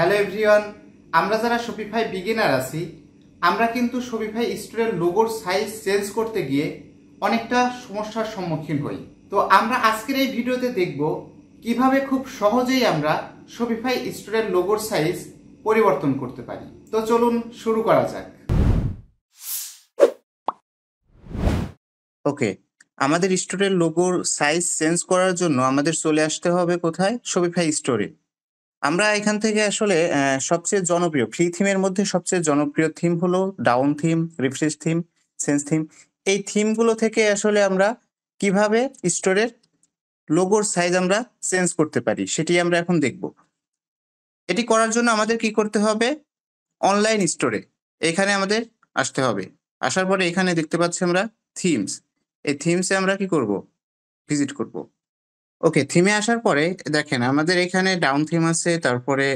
Hello everyone, আমরা যারা Shopify beginner আছি আমরা কিন্তু শপিফাই স্টোরের লোগোর সাইজ চেঞ্জ করতে গিয়ে অনেকটা সমস্যার সম্মুখীন হই। তো আমরা আজকের এই ভিডিওতে দেখব কিভাবে খুব সহজেই আমরা শপিফাই স্টোরের লোগোর সাইজ পরিবর্তন করতে পারি। তো চলুন শুরু করা যাক। ওকে, আমাদের স্টোরের লোগোর সাইজ চেঞ্জ করার জন্য আমাদের চলে আসতে হবে কোথায়? শপিফাই স্টোরে। আমরা এখান থেকে আসলে সবচেয়ে জনপ্রিয় ফ্রি থিমের মধ্যে সবচেয়ে জনপ্রিয় থিম হলো down theme, refresh theme, sense theme. এই থিমগুলো থেকে আসলে আমরা কিভাবে স্টোরের লোগোর সাইজ আমরা চেঞ্জ করতে পারি সেটি আমরা এখন দেখব। এটি করার জন্য আমাদের কি করতে হবে? অনলাইন স্টোরে এখানে আমাদের আসতে হবে। আসার পরে এখানে দেখতে পাচ্ছি আমরা থিমস। এই থিমসে আমরা কি করব? ভিজিট করব। ওকে, থিমে আসার পরে দেখেন আমাদের এখানে ডাউন থিম আছে, তারপরে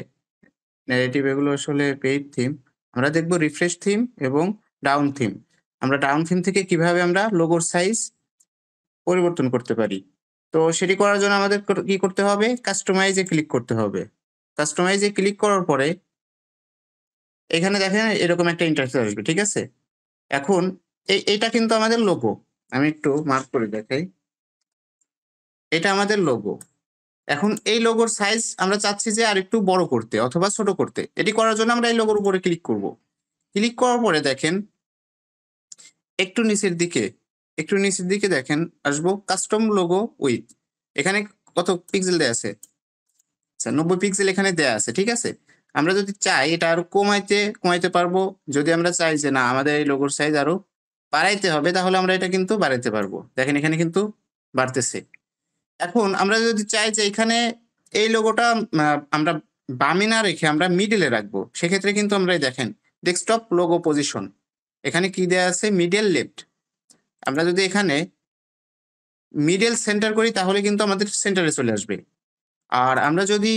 ন্যারেটিভ এগুলো আসলে পেইড থিম। আমরা দেখব রিফ্রেশ থিম এবং ডাউন থিম। আমরা ডাউন থিম থেকে কিভাবে আমরা লোগোর সাইজ পরিবর্তন করতে পারি। তো সেটি করার জন্য আমাদের কি করতে হবে? কাস্টমাইজ এ ক্লিক করতে হবে। কাস্টমাইজ এ ক্লিক করার পরে এখানে দেখেন এরকম একটা ইন্টারফেস আসবে, ঠিক আছে? এখন এইটা কিন্তু আমাদের লোগো। আমি একটু মার্ক করে দেখাই। এটা আমাদের লোগো। এখন এই লোগোর সাইজ আমরা চাচ্ছি যে আরেকটু বড় করতে অথবা ছোট করতে। এটি করার জন্য আমরা এই লোগোর উপরে ক্লিক করব। ক্লিক করার পরে দেখেন একটু নিচের দিকে দেখেন আসবো কাস্টম লোগো উইথ। এখানে কত পিক্সেল দেয়া আছে? আচ্ছা, 90 পিক্সেল এখানে দেয়া আছে, ঠিক আছে? আমরা যদি চাই এটা আরো কমাইতে পারবো। যদি আমরা চাই যে না আমাদের এই লোগোর সাইজ আরো বাড়াইতে হবে তাহলে আমরা এটা কিন্তু বাড়াইতে পারবো। দেখেন এখানে কিন্তু বাড়তেছে। এখন আমরা যদি চাই যে এখানে এই লোগোটা আমরা বামে না রেখে আমরা মিডলে রাখবো, সেক্ষেত্রে কিন্তু আমরা এই দেখেন ডেস্কটপ লোগো পজিশন এখানে কি দেয়া আছে? Middle left. আমরা যদি এখানে মিডল সেন্টার করি তাহলে কিন্তু আমাদের সেন্টারে চলে আসবে। আর আমরা যদি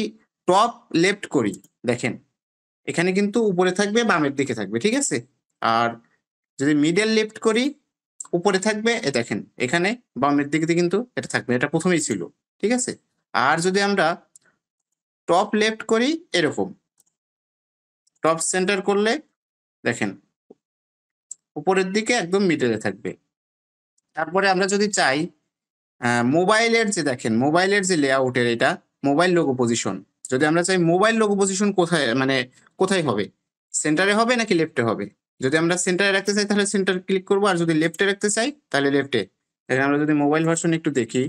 টপ লেফট করি দেখেন এখানে কিন্তু উপরে থাকবে, বামের দিকে থাকবে, ঠিক আছে? আর যদি মিডল লেফট করি উপরে থাকবে, দেখেন এখানে বামের দিকে কিন্তু এটা থাকবে, এটা প্রথমেই ছিল, ঠিক আছে? আর যদি আমরা টপ লেফট করি এরকম টপ সেন্টার করলে দেখেন উপরের দিকে একদম মিডলে থাকবে। তারপরে আমরা যদি চাই মোবাইলের যে লেআউটের এটা মোবাইল লোগো পজিশন, যদি আমরা চাই মোবাইল লোগো পজিশন কোথায় হবে? সেন্টারে হবে নাকি লেফটে হবে? যদি আমরা সেন্টারে রাখতে চাই তাহলে সেন্টার ক্লিক করব, আর যদি লেফটে রাখতে চাই তাহলে লেফটে। দেখেন আমরা যদি মোবাইল ভার্সন একটু দেখি,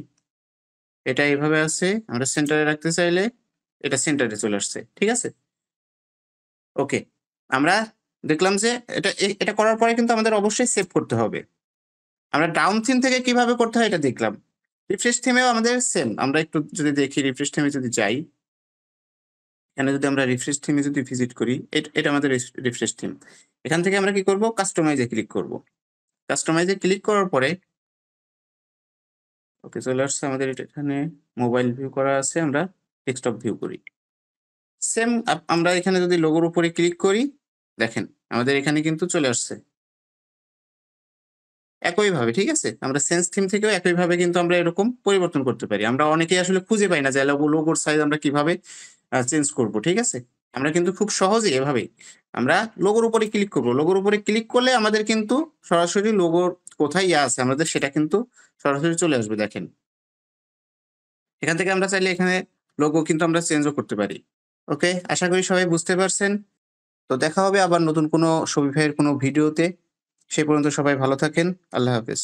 এটা এইভাবে আছে। আমরা সেন্টারে রাখতে চাইলে এটা সেন্টারে চলে আসছে, ঠিক আছে? ওকে, আমরা দেখলাম যে এটা করার পরে কিন্তু আমাদের অবশ্যই সেভ করতে হবে। আমরা ডাউন থিম থেকে কিভাবে করতে হয় এটা দেখলাম। রিফ্রেশ থিমেও আমাদের সেম। আমরা একটু যদি দেখি রিফ্রেশ থিমে যদি যাই, এখানে যদি আমরা রিফ্রেশ থিমে যদি ভিজিট করি, এটা আমাদের রিফ্রেশ থিম। এখান থেকে আমরা কি করব? কাস্টমাইজ এ ক্লিক করব। কাস্টমাইজ এ ক্লিক করার পরে ওকে চলে আসছে আমাদের এখানে মোবাইল ভিউ করা আছে, আমরা ডেস্কটপ ভিউ করি। সেম আমরা এখানে যদি লোগোর উপরে ক্লিক করি দেখেন আমাদের এখানে কিন্তু চলে আসছে একইভাবে, ঠিক আছে? আমরা সেন্স থিম থেকেও একইভাবে কিন্তু আমরা এরকম পরিবর্তন করতে পারি। আমরা অনেকেই আসলে খুঁজে পাই না যে লোগোর সাইজ আমরা কিভাবে চেঞ্জ করব, ঠিক আছে? আমরা কিন্তু খুব সহজেই এভাবেই আমরা লোগোর উপরে ক্লিক করব। লোগোর উপরে ক্লিক করলে আমাদের কিন্তু সরাসরি লোগোর কোথায় আছে আমাদের সেটা কিন্তু সরাসরি চলে আসবে। দেখেন এখান থেকে আমরা চাইলে এখানে লোগো কিন্তু আমরা চেঞ্জও করতে পারি। ওকে, আশা করি সবাই বুঝতে পারছেন। তো দেখা হবে আবার নতুন কোনো শপিফাই এর কোনো ভিডিওতে। সে পর্যন্ত সবাই ভালো থাকেন। আল্লাহ হাফেজ।